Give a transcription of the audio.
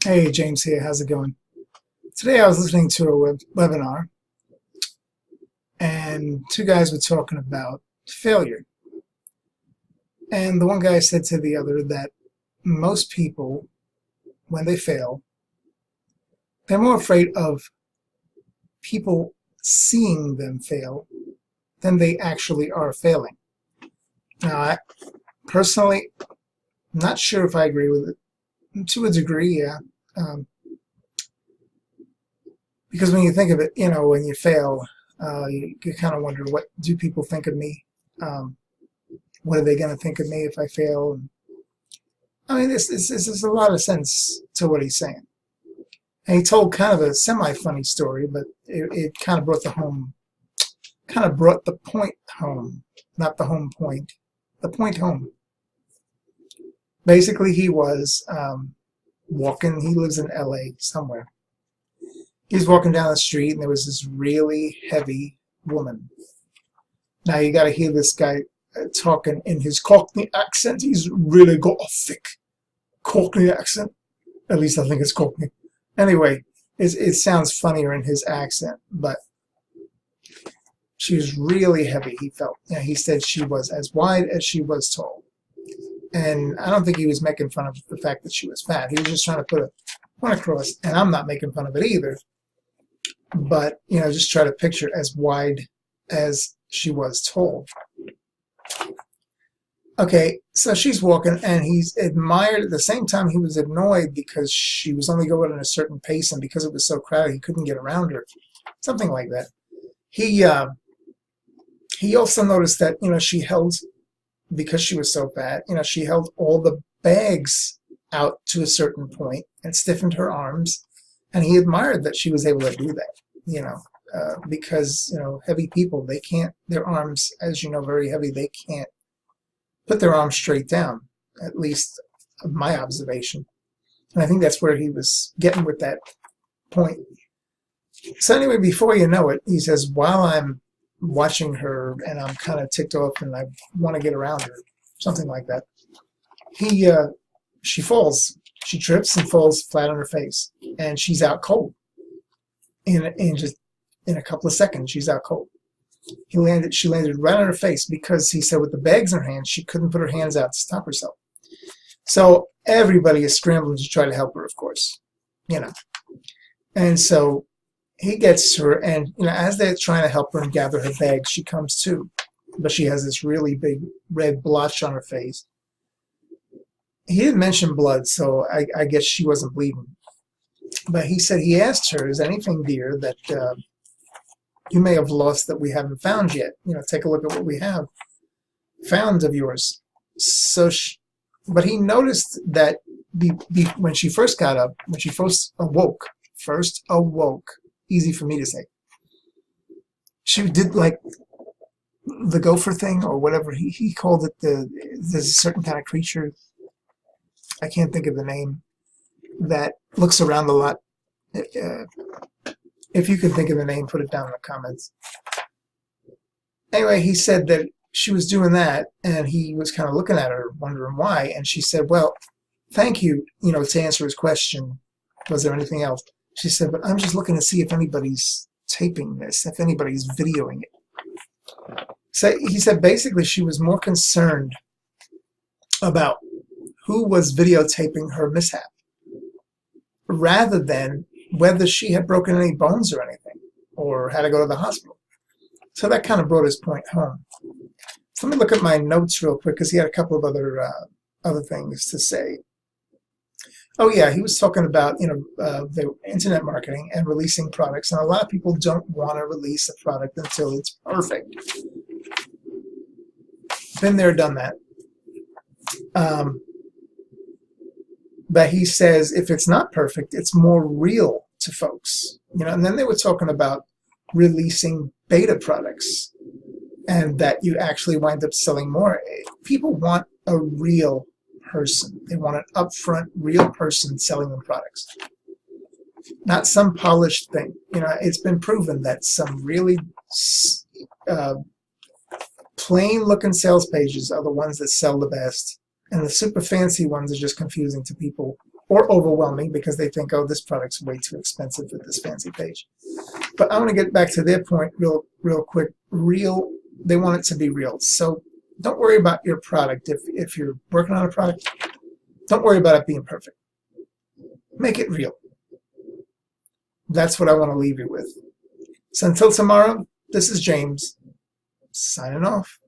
Hey, James here. How's it going? Today I was listening to a webinar, and two guys were talking about failure. And the one guy said to the other that most people, when they fail, they're more afraid of people seeing them fail than they actually are failing. Now, I personally, am not sure if I agree with it. To a degree, yeah. Um, because when you think of it, when you fail, you kind of wonder, what do people think of me? Um, what are they going to think of me if I fail? And, I mean, this a lot of sense to what he's saying. And he told kind of a semi-funny story, but it kind of brought the point home, not the home point, the point home. Basically, he was walking. He lives in L.A. somewhere. He was walking down the street, and there was this really heavy woman. Now you got to hear this guy talking in his Cockney accent. He's really got a thick Cockney accent. At least I think it's Cockney. Anyway, it sounds funnier in his accent, but she was really heavy, he felt. He said she was as wide as she was tall. And I don't think he was making fun of the fact that she was fat. He was just trying to put a point across, and I'm not making fun of it either. But, just try to picture as wide as she was tall. Okay, so she's walking, and he's admired. At the same time, he was annoyed because she was only going at a certain pace, and because it was so crowded, he couldn't get around her. Something like that. He also noticed that, she held, because she was so fat, she held all the bags out to a certain point and stiffened her arms, and he admired that she was able to do that, because, heavy people, they can't, their arms, as you know, very heavy, they can't put their arms straight down, at least my observation. And I think that's where he was getting with that point. So anyway, before you know it, he says, while I'm watching her and I'm kind of ticked off and I want to get around her, something like that, she falls. She trips and falls flat on her face, and she's out cold. In a couple of seconds, she's out cold. She landed right on her face because he said with the bags in her hands, she couldn't put her hands out to stop herself. So everybody is scrambling to try to help her, of course, And so he gets to her, and as they're trying to help her and gather her bags, she comes to, but she has this really big red blotch on her face. He didn't mention blood, so I guess she wasn't bleeding. But he said he asked her, "Is anything, dear, that you may have lost that we haven't found yet? Take a look at what we have found of yours." So, but he noticed that when she first got up, when she first awoke, easy for me to say, she did like the gopher thing or whatever he called it. There's a certain kind of creature, I can't think of the name, that looks around a lot. If you can think of the name, put it down in the comments. Anyway, he said that she was doing that, and he was kind of looking at her, wondering why. And she said, "Well, thank you, to answer his question. Was there anything else?" She said, "But I'm just looking to see if anybody's taping this, if anybody's videoing it." So he said basically she was more concerned about who was videotaping her mishap rather than whether she had broken any bones or anything or had to go to the hospital. So that kind of brought his point home. So let me look at my notes real quick because he had a couple of other things to say. Oh yeah, he was talking about the internet marketing and releasing products, and a lot of people don't want to release a product until it's perfect. Been there, done that. But he says if it's not perfect, it's more real to folks. And then they were talking about releasing beta products and that you actually wind up selling more. People want a real person. They want an upfront, real person selling them products. Not some polished thing. It's been proven that some really plain-looking sales pages are the ones that sell the best. And the super fancy ones are just confusing to people or overwhelming because they think, oh, this product's way too expensive with this fancy page. But I want to get back to their point real quick. Real, they want it to be real. So don't worry about your product. If you're working on a product, don't worry about it being perfect. Make it real. That's what I want to leave you with. So until tomorrow, this is James, signing off.